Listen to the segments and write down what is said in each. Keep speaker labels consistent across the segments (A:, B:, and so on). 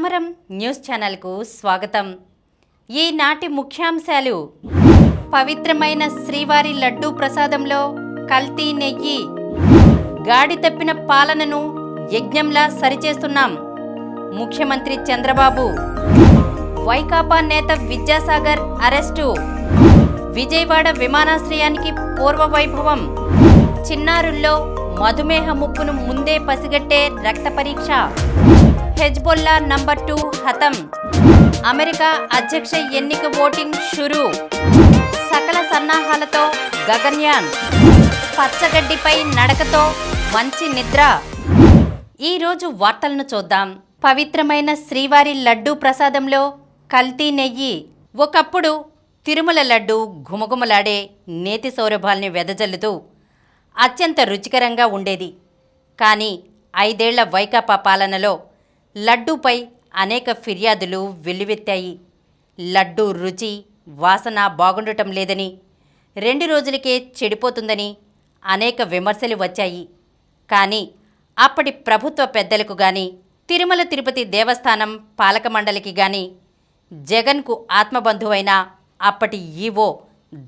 A: సమరం న్యూస్ ఛానల్కు స్వాగతం. ఈనాటి ముఖ్యాంశాలు: పవిత్రమైన శ్రీవారి లడ్డూ ప్రసాదంలో కల్తీ నెయ్యి, గాడి తప్పిన పాలనను యజ్ఞంలా సరిచేస్తున్నాం ముఖ్యమంత్రి చంద్రబాబు, వైకాపా నేత విద్యాసాగర్ అరెస్టు, విజయవాడ విమానాశ్రయానికి పూర్వ వైభవం, చిన్నారుల్లో మధుమేహ ముప్పును ముందే పసిగట్టే రక్త పరీక్ష, హెజ్బొల్లా నంబర్ 2 హతం, అమెరికా అధ్యక్ష ఎన్నిక ఓటింగ్ షురూ, సకల సన్నాహాలతో గగన్యాన్, పచ్చగడ్డిపై నడకతో మంచి నిద్ర. ఈరోజు వార్తలను చూద్దాం. పవిత్రమైన శ్రీవారి లడ్డూ ప్రసాదంలో కల్తీ నెయ్యి. ఒకప్పుడు తిరుమల లడ్డు ఘుమఘుమలాడే నేతి సౌరభాల్ని వెదజల్లుతూ అత్యంత రుచికరంగా ఉండేది. కానీ 5 ఏళ్ల వైకాపా పాలనలో లడ్డూపై అనేక ఫిర్యాదులు వెల్లువెత్తాయి. లడ్డూ రుచి, వాసన బాగుండటం లేదని, 2 రోజులకే చెడిపోతుందని అనేక విమర్శలు వచ్చాయి. కానీ అప్పటి ప్రభుత్వ పెద్దలకు గాని, తిరుమల తిరుపతి దేవస్థానం పాలక మండలికి గాని, జగన్కు ఆత్మబంధువైన అప్పటి ఈవో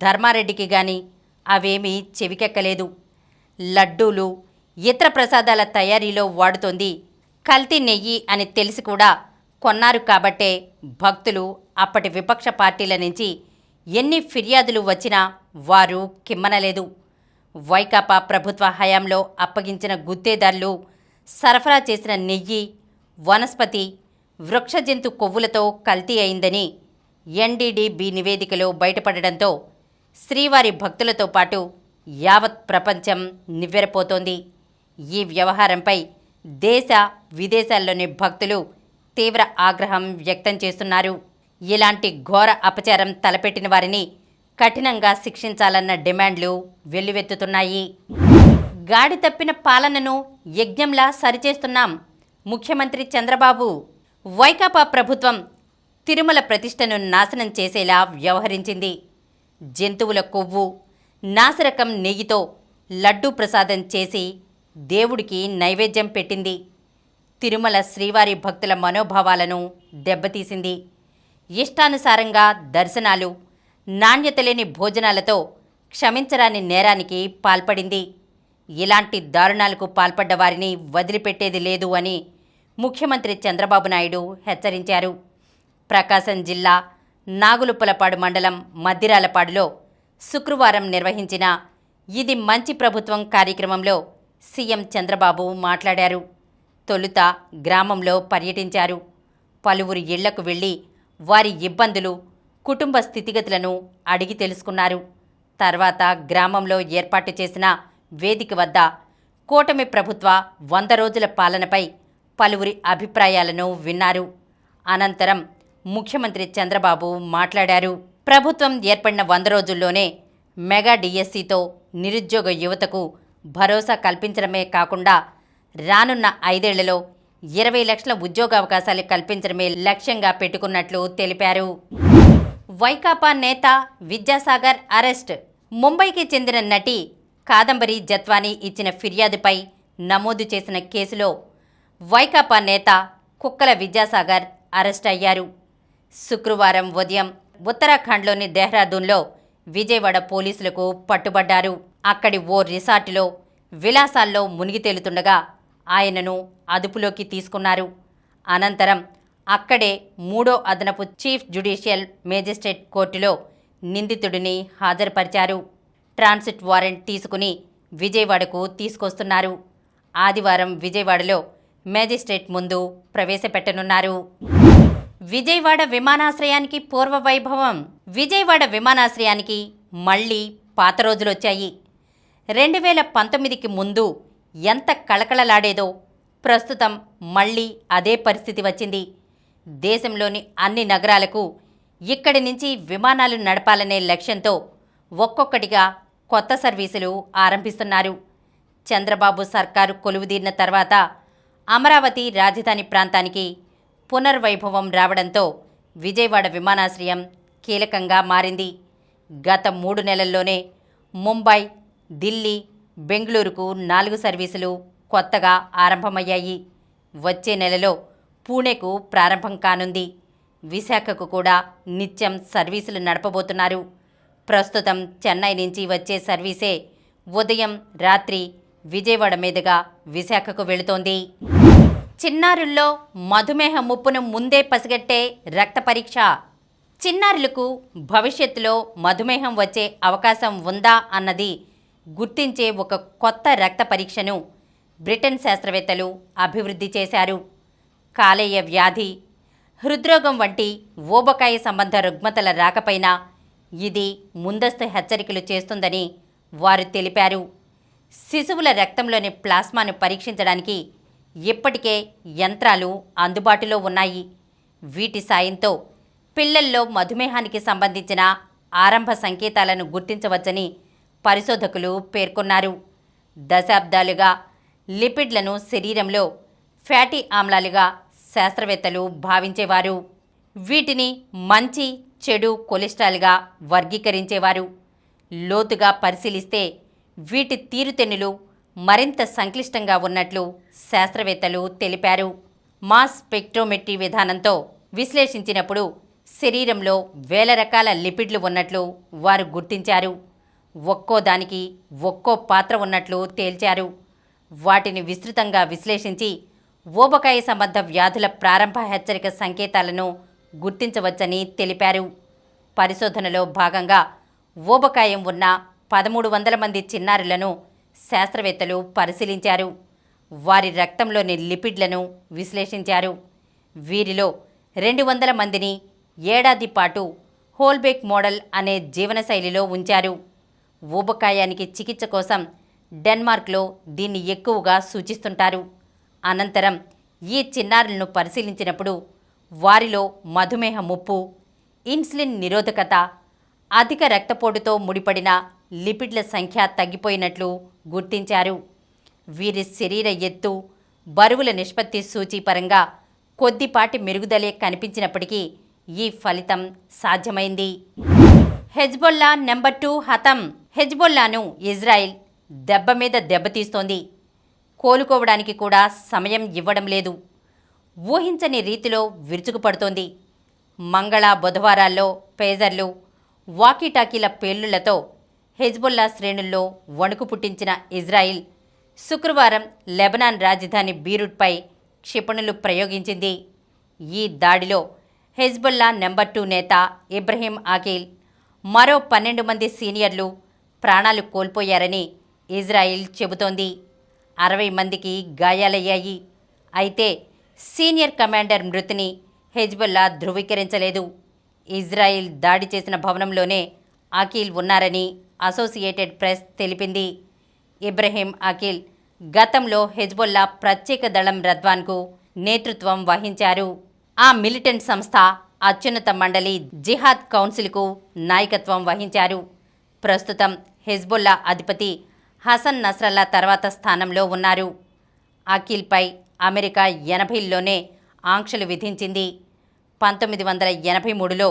A: ధర్మారెడ్డికి గాని అవేమీ చెవికెక్కలేదు. లడ్డూలు, ఇతర ప్రసాదాల తయారీలో వాడుతోంది కల్తీ నెయ్యి అని తెలిసి కూడా కొన్నారు కాబట్టే భక్తులు అప్పటి విపక్ష పార్టీల నుంచి ఎన్ని ఫిర్యాదులు వచ్చినా వారు కిమ్మనలేదు. వైకాపా ప్రభుత్వ హయాంలో అప్పగించిన గుత్తేదారులు సరఫరా చేసిన నెయ్యి, వనస్పతి, వృక్షజంతు కొవ్వులతో కల్తీ అయిందని ఎన్డీడీబీ నివేదికలో బయటపడడంతో శ్రీవారి భక్తులతో పాటు యావత్ ప్రపంచం నివ్వెరపోతోంది. ఈ వ్యవహారంపై దేశ విదేశాల్లోని భక్తులు తీవ్ర ఆగ్రహం వ్యక్తం చేస్తున్నారు. ఇలాంటి ఘోర అపచారం తలపెట్టిన వారిని కఠినంగా శిక్షించాలన్న డిమాండ్లు వెల్లువెత్తుతున్నాయి. గాడి తప్పిన పాలనను యజ్ఞంలా సరిచేస్తున్నాం ముఖ్యమంత్రి చంద్రబాబు. వైకాపా ప్రభుత్వం తిరుమల ప్రతిష్టను నాశనం చేసేలా వ్యవహరించింది. జంతువుల కొవ్వు, నాసిరకం నెయ్యితో లడ్డూ ప్రసాదం చేసి దేవుడికి నైవేద్యం పెట్టింది. తిరుమల శ్రీవారి భక్తుల మనోభావాలను దెబ్బతీసింది. ఇష్టానుసారంగా దర్శనాలు, నాణ్యత లేని భోజనాలతో క్షమించరాని నేరానికి పాల్పడింది. ఇలాంటి దారుణాలకు పాల్పడ్డ వారిని వదిలిపెట్టేది లేదు అని ముఖ్యమంత్రి చంద్రబాబు నాయుడు హెచ్చరించారు. ప్రకాశం జిల్లా నాగులుపులపాడు మండలం మద్దిరాలపాడులో శుక్రవారం నిర్వహించిన ఇది మంచి ప్రభుత్వం కార్యక్రమంలో సీఎం చంద్రబాబు మాట్లాడారు. తొలుత గ్రామంలో పర్యటించారు. పలువురు ఇళ్లకు వెళ్లి వారి ఇబ్బందులు, కుటుంబ స్థితిగతులను అడిగి తెలుసుకున్నారు. తర్వాత గ్రామంలో ఏర్పాటు చేసిన వేదిక వద్ద కూటమి ప్రభుత్వ 100 రోజుల పాలనపై పలువురి అభిప్రాయాలను విన్నారు. అనంతరం ముఖ్యమంత్రి చంద్రబాబు మాట్లాడారు. ప్రభుత్వం ఏర్పడిన 100 రోజుల్లోనే మెగా డిఎస్సితో నిరుద్యోగ యువతకు భరోసా కల్పించడమే కాకుండా రానున్న 5 ఏళ్లలో 20 లక్షల ఉద్యోగావకాశాలు కల్పించడమే లక్ష్యంగా పెట్టుకున్నట్లు తెలిపారు. వైకాపా నేత విద్యాసాగర్ అరెస్ట్. ముంబైకి చెందిన నటి కాదంబరి జత్వానీ ఇచ్చిన ఫిర్యాదుపై నమోదు చేసిన కేసులో వైకాపా నేత కుక్కల విద్యాసాగర్ అరెస్ట్ అయ్యారు. శుక్రవారం ఉదయం ఉత్తరాఖండ్లోని దెహ్రాదూన్లో విజయవాడ పోలీసులకు పట్టుబడ్డారు. అక్కడి ఓ రిసార్టులో విలాసాల్లో మునిగి తేలుతుండగా ఆయనను అదుపులోకి తీసుకున్నారు. అనంతరం అక్కడే 3వ అదనపు చీఫ్ జ్యుడిషియల్ మేజిస్ట్రేట్ కోర్టులో నిందితుడిని హాజరుపరిచారు. ట్రాన్సిట్ వారెంట్ తీసుకుని విజయవాడకు తీసుకొస్తున్నారు. ఆదివారం విజయవాడలో మేజిస్ట్రేట్ ముందు ప్రవేశపెట్టనున్నారు. విజయవాడ విమానాశ్రయానికి పూర్వ వైభవం. విజయవాడ విమానాశ్రయానికి మళ్లీ పాత రోజులొచ్చాయి. 2019కి ముందు ఎంత కళకళలాడేదో ప్రస్తుతం మళ్లీ అదే పరిస్థితి వచ్చింది. దేశంలోని అన్ని నగరాలకు ఇక్కడి నుంచి విమానాలు నడపాలనే లక్ష్యంతో ఒక్కొక్కటిగా కొత్త సర్వీసులు ఆరంభిస్తున్నారు. చంద్రబాబు సర్కారు కొలువుదీరిన తర్వాత అమరావతి రాజధాని ప్రాంతానికి పునర్వైభవం రావడంతో విజయవాడ విమానాశ్రయం కీలకంగా మారింది. గత 3 నెలల్లోనే ముంబై, ఢిల్లీ, బెంగళూరుకు 4 సర్వీసులు కొత్తగా ఆరంభమయ్యాయి. వచ్చే నెలలో పూణేకు ప్రారంభం కానుంది. విశాఖకు కూడా నిత్యం సర్వీసులు నడపబోతున్నారు. ప్రస్తుతం చెన్నై నుంచి వచ్చే సర్వీసే ఉదయం రాత్రి విజయవాడ మీదుగా విశాఖకు వెళుతోంది. చిన్నారుల్లో మధుమేహ ముప్పును ముందే పసిగట్టే రక్త పరీక్ష. చిన్నారులకు భవిష్యత్తులో మధుమేహం వచ్చే అవకాశం ఉందా అన్నది గుర్తించే ఒక కొత్త రక్త పరీక్షను బ్రిటన్ శాస్త్రవేత్తలు అభివృద్ధి చేశారు. కాలేయ వ్యాధి, హృద్రోగం వంటి ఊబకాయ సంబంధ రుగ్మతల రాకపోయినా ఇది ముందస్తు హెచ్చరికలు చేస్తుందని వారు తెలిపారు. శిశువుల రక్తంలోని ప్లాస్మాను పరీక్షించడానికి ఇప్పటికే యంత్రాలు అందుబాటులో ఉన్నాయి. వీటి సాయంతో పిల్లల్లో మధుమేహానికి సంబంధించిన ఆరంభ సంకేతాలను గుర్తించవచ్చని పరిశోధకులు పేర్కొన్నారు. దశాబ్దాలుగా లిపిడ్లను శరీరంలో ఫ్యాటీ ఆమ్లాలుగా శాస్త్రవేత్తలు భావించేవారు. వీటిని మంచి చెడు కొలెస్ట్రాల్గా వర్గీకరించేవారు. లోతుగా పరిశీలిస్తే వీటి తీరుతెన్నులు మరింత సంక్లిష్టంగా ఉన్నట్లు శాస్త్రవేత్తలు తెలిపారు. మాస్ స్పెక్ట్రోమెట్రీ విధానంతో విశ్లేషించినప్పుడు శరీరంలో వేల రకాల లిపిడ్లు ఉన్నట్లు వారు గుర్తించారు. ఒక్కో దానికి ఒక్కో పాత్ర ఉన్నట్లు తేల్చారు. వాటిని విస్తృతంగా విశ్లేషించి ఊబకాయ సంబంధ వ్యాధుల ప్రారంభ హెచ్చరిక సంకేతాలను గుర్తించవచ్చని తెలిపారు. పరిశోధనలో భాగంగా ఊబకాయం ఉన్న 1300 మంది చిన్నారులను శాస్త్రవేత్తలు పరిశీలించారు. వారి రక్తంలోని లిపిడ్లను విశ్లేషించారు. వీరిలో 200 మందిని ఏడాది పాటు హోల్బెక్ మోడల్ అనే జీవనశైలిలో ఉంచారు. ఊబకాయానికి చికిత్స కోసం డెన్మార్క్లో దీన్ని ఎక్కువగా సూచిస్తుంటారు. అనంతరం ఈ చిన్నారులను పరిశీలించినప్పుడు వారిలో మధుమేహ ముప్పు, ఇన్సులిన్ నిరోధకత, అధిక రక్తపోటుతో ముడిపడిన లిపిడ్ల సంఖ్య తగ్గిపోయినట్లు గుర్తించారు. వీరి శరీర ఎత్తు, బరువుల నిష్పత్తి సూచీ పరంగా కొద్దిపాటి మెరుగుదలే కనిపించినప్పటికీ ఈ ఫలితం సాధ్యమైంది. హెజ్బొల్లా నెంబర్ 2 హతం. హెజ్బొల్లాను ఇజ్రాయిల్ దెబ్బ మీద దెబ్బతీస్తోంది. కోలుకోవడానికి కూడా సమయం ఇవ్వడం లేదు. ఊహించని రీతిలో విరుచుకుపడుతోంది. మంగళ బుధవారాల్లో పేజర్లు, వాకీటాకీల పేలుళ్లతో హెజ్బొల్లా శ్రేణుల్లో వణుకు పుట్టించిన ఇజ్రాయిల్ శుక్రవారం లెబనాన్ రాజధాని బీరూట్పై క్షిపణులు ప్రయోగించింది. ఈ దాడిలో హెజ్బొల్లా నెంబర్ 2 నేత ఇబ్రహీం ఆకీల్, మరో 12 మంది సీనియర్లు ప్రాణాలు కోల్పోయారని ఇజ్రాయిల్ చెబుతోంది. 60 మందికి గాయాలయ్యాయి. అయితే సీనియర్ కమాండర్ మృతిని హెజ్బొల్లా ధృవీకరించలేదు. ఇజ్రాయిల్ దాడి చేసిన భవనంలోనే ఆకీల్ ఉన్నారని అసోసియేటెడ్ ప్రెస్ తెలిపింది. ఇబ్రహీం ఆకీల్ గతంలో హెజ్బొల్లా ప్రత్యేక దళం రద్వాన్కు నేతృత్వం వహించారు. ఆ మిలిటెంట్ సంస్థ అత్యున్నత మండలి జిహాద్ కౌన్సిల్కు నాయకత్వం వహించారు. ప్రస్తుతం హెజ్బొల్లా అధిపతి హసన్ నస్రల్లా తర్వాత స్థానంలో ఉన్నారు. ఆకీల్పై అమెరికా 80ల్లోనే ఆంక్షలు విధించింది. 1983లో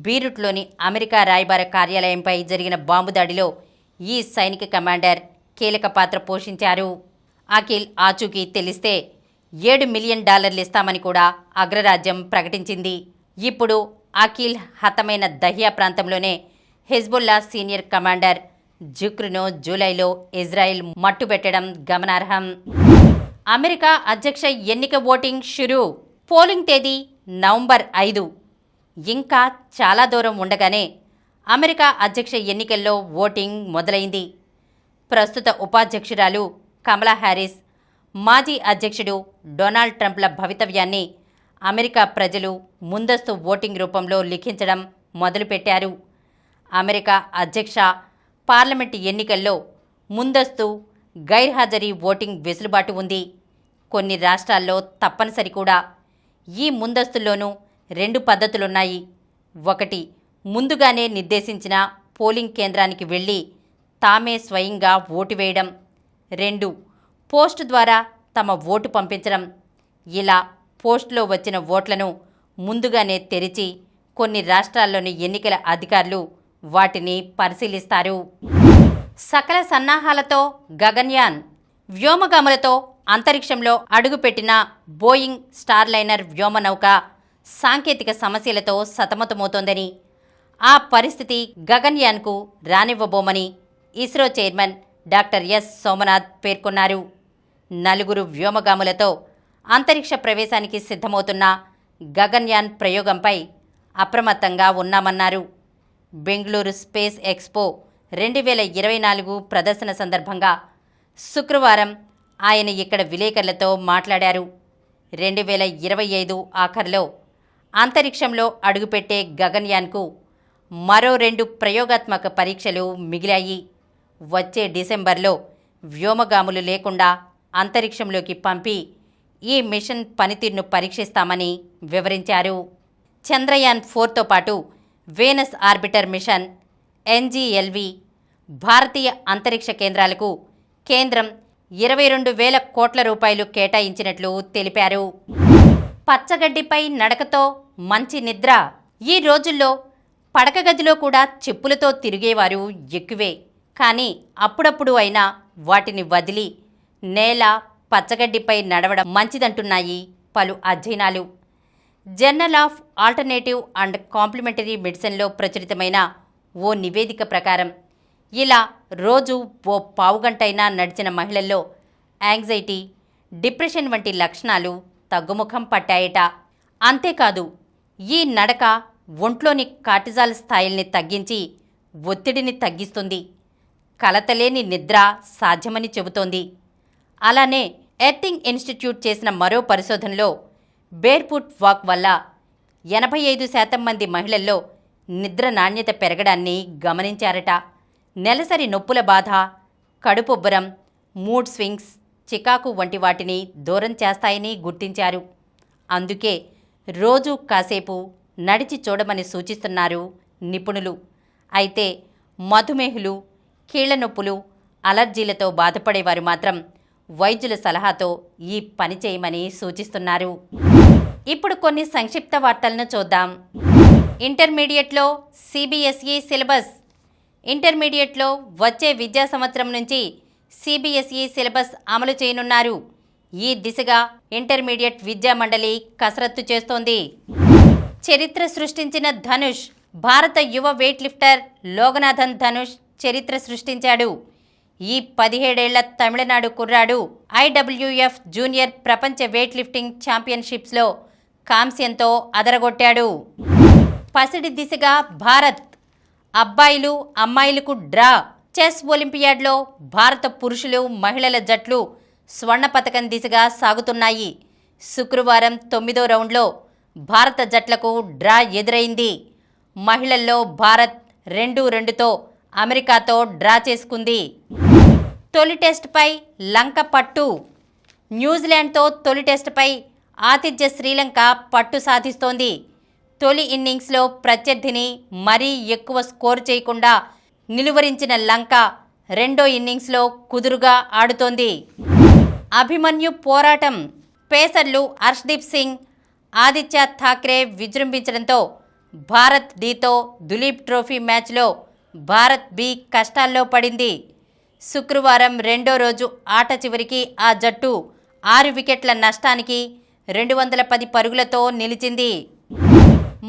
A: బీరూట్లోని అమెరికా రాయబార కార్యాలయంపై జరిగిన బాంబు దాడిలో ఈ సైనిక కమాండర్ కీలక పాత్ర పోషించారు. ఆకీల్ ఆచూకీ తెలిస్తే $7 మిలియన్ ఇస్తామని కూడా అగ్రరాజ్యం ప్రకటించింది. ఇప్పుడు ఆకీల్ హతమైన దహియా ప్రాంతంలోనే హెజ్బొల్లా సీనియర్ కమాండర్ జుక్రును జూలైలో ఇజ్రాయిల్ మట్టుబెట్టడం గమనార్హం. అమెరికా అధ్యక్ష ఎన్నిక ఓటింగ్ షురూ. పోలింగ్ తేదీ నవంబర్ 5. ఇంకా చాలా దూరం ఉండగానే అమెరికా అధ్యక్ష ఎన్నికల్లో ఓటింగ్ మొదలైంది. ప్రస్తుత ఉపాధ్యక్షురాలు కమలా హ్యారిస్, మాజీ అధ్యక్షుడు డొనాల్డ్ ట్రంప్ల భవితవ్యాన్ని అమెరికా ప్రజలు ముందస్తు ఓటింగ్ రూపంలో లిఖించడం మొదలుపెట్టారు. అమెరికా అధ్యక్ష, పార్లమెంటు ఎన్నికల్లో ముందస్తు, గైర్హాజరీ ఓటింగ్ వెసులుబాటు ఉంది. కొన్ని రాష్ట్రాల్లో తప్పనిసరి కూడా. ఈ ముందస్తుల్లోనూ 2 పద్ధతులున్నాయి. ఒకటి, ముందుగానే నిర్దేశించిన పోలింగ్ కేంద్రానికి వెళ్ళి తామే స్వయంగా ఓటు వేయడం. 2, పోస్టు ద్వారా తమ ఓటు పంపించడం. ఇలా పోస్టులో వచ్చిన ఓట్లను ముందుగానే తెరిచి కొన్ని రాష్ట్రాల్లోని ఎన్నికల అధికారులు వాటిని పరిశీలిస్తారు. సకల సన్నాహాలతో గగన్యాన్. వ్యోమగాములతో అంతరిక్షంలో అడుగుపెట్టిన బోయింగ్ స్టార్లైనర్ వ్యోమనౌక సాంకేతిక సమస్యలతో సతమతమవుతోందని, ఆ పరిస్థితి గగన్యాన్కు రానివ్వబోమని ISRO chairman doctor S Somanath పేర్కొన్నారు. 4 వ్యోమగాములతో అంతరిక్ష ప్రవేశానికి సిద్ధమవుతున్న గగన్యాన్ ప్రయోగంపై అప్రమత్తంగా ఉన్నామన్నారు. బెంగళూరు స్పేస్ ఎక్స్పో 2024 ప్రదర్శన సందర్భంగా శుక్రవారం ఆయన ఇక్కడ విలేకరులతో మాట్లాడారు. 2025 ఆఖరులో అంతరిక్షంలో అడుగుపెట్టే గగన్యాన్కు మరో 2 ప్రయోగాత్మక పరీక్షలు మిగిలాయి. వచ్చే డిసెంబర్లో వ్యోమగాములు లేకుండా అంతరిక్షంలోకి పంపి ఈ మిషన్ పనితీరును పరీక్షిస్తామని వివరించారు. చంద్రయాన్ 4తో పాటు వీనస్ ఆర్బిటర్ మిషన్ NGLV భారతీయ అంతరిక్ష కేంద్రాలకు కేంద్రం 22,000 కోట్ల రూపాయలు కేటాయించినట్లు తెలిపారు. పచ్చగడ్డిపై నడకతో మంచి నిద్ర. ఈ రోజుల్లో పడకగదిలో కూడా చెప్పులతో తిరిగేవారు ఎక్కువే. కానీ అప్పుడప్పుడు అయినా వాటిని వదిలి నేల, పచ్చగడ్డిపై నడవడం మంచిదంటున్నాయి పలు అధ్యయనాలు. Journal of alternative and complementary మెడిసిన్లో ప్రచురితమైన ఓ నివేదిక ప్రకారం ఇలా రోజు ఓ పావుగంటైనా నడిచిన మహిళల్లో యాంగ్జైటీ, డిప్రెషన్ వంటి లక్షణాలు తగ్గుముఖం పట్టాయట. అంతేకాదు, ఈ నడక ఒంట్లోని కార్టిజాల్ స్థాయిల్ని తగ్గించి ఒత్తిడిని తగ్గిస్తుంది, కలతలేని నిద్ర సాధ్యమని చెబుతోంది. అలానే ఎర్తింగ్ ఇన్స్టిట్యూట్ చేసిన మరో పరిశోధనలో బేర్ఫుట్ వాక్ వల్ల 85% మంది మహిళల్లో నిద్ర నాణ్యత పెరగడాన్ని గమనించారట. నెలసరి నొప్పుల బాధ, కడుపుబ్బరం, మూడ్ స్వింగ్స్, చికాకు వంటి వాటిని దూరం చేస్తాయని గుర్తించారు. అందుకే రోజూ కాసేపు నడిచి చూడమని సూచిస్తున్నారు నిపుణులు. అయితే మధుమేహులు, కీళ్ల నొప్పులు, అలర్జీలతో బాధపడేవారు మాత్రం వైద్యుల సలహాతో ఈ పని చేయమని సూచిస్తున్నారు. ఇప్పుడు కొన్ని సంక్షిప్త వార్తలను చూద్దాం. ఇంటర్మీడియట్లో CBSE సిలబస్. ఇంటర్మీడియట్లో వచ్చే విద్యా సంవత్సరం నుంచి CBSE సిలబస్ అమలు చేయనున్నారు. ఈ దిశగా ఇంటర్మీడియట్ విద్యా మండలి కసరత్తు చేస్తోంది. చరిత్ర సృష్టించిన ధనుష్. భారత యువ వెయిట్ లిఫ్టర్ లోగనాథన్ ధనుష్ చరిత్ర సృష్టించాడు. ఈ 17 ఏళ్ల తమిళనాడు కుర్రాడు IWF జూనియర్ ప్రపంచ వెయిట్ లిఫ్టింగ్ ఛాంపియన్షిప్స్లో కాంస్యంతో అదరగొట్టాడు. పసిడి దిశగా భారత్. అబ్బాయిలు, అమ్మాయిలకు డ్రా. చెస్ ఒలింపియాడ్లో భారత పురుషులు, మహిళల జట్లు స్వర్ణ పతకం దిశగా సాగుతున్నాయి. శుక్రవారం 9వ రౌండ్లో భారత జట్లకు డ్రా ఎదురైంది. మహిళల్లో భారత్ 2-2తో అమెరికాతో డ్రా చేసుకుంది. తొలి టెస్టుపై లంక పట్టు. న్యూజిలాండ్తో తొలి టెస్టుపై ఆతిథ్య శ్రీలంక పట్టు సాధిస్తోంది. తొలి ఇన్నింగ్స్లో ప్రత్యర్థిని మరీ ఎక్కువ స్కోరు చేయకుండా నిలువరించిన లంక రెండో ఇన్నింగ్స్లో కుదురుగా ఆడుతోంది. అభిమన్యు పోరాటం. పేసర్లు హర్షదీప్ సింగ్, ఆదిత్య థాక్రే విజృంభించడంతో భారత్ డీతో దులీప్ ట్రోఫీ మ్యాచ్లో భారత్ బి కష్టాల్లో పడింది. శుక్రవారం రెండో రోజు ఆట చివరికి ఆ జట్టు 6 వికెట్ల నష్టానికి 210 పరుగులతో నిలిచింది.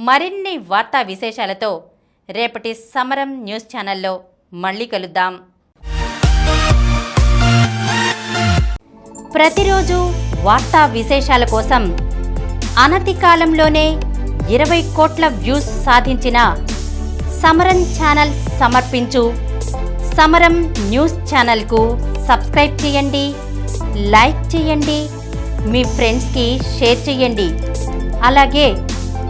A: మరిన్ని వార్తా విశేషాలతో రేపటి సమరం న్యూస్ ఛానల్లో మళ్ళీ కలుద్దాం. ప్రతిరోజు వార్తా విశేషాల కోసం అనతి కాలంలోనే 20 కోట్ల వ్యూస్ సాధించిన సమరం ఛానల్ సమర్పించు సమరం న్యూస్ ఛానల్కు సబ్స్క్రైబ్ చేయండి, లైక్ చేయండి, మీ ఫ్రెండ్స్కి షేర్ చేయండి. అలాగే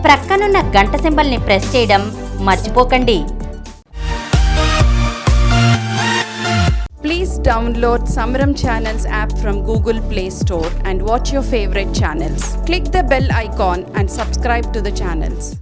A: ప్రక్కనున్న గంట సింబల్ని ప్రెస్ చేయడం మర్చిపోకండి.
B: Please download Samaram Channels app from Google Play Store and watch your favorite channels. Click the bell icon and subscribe to the channels.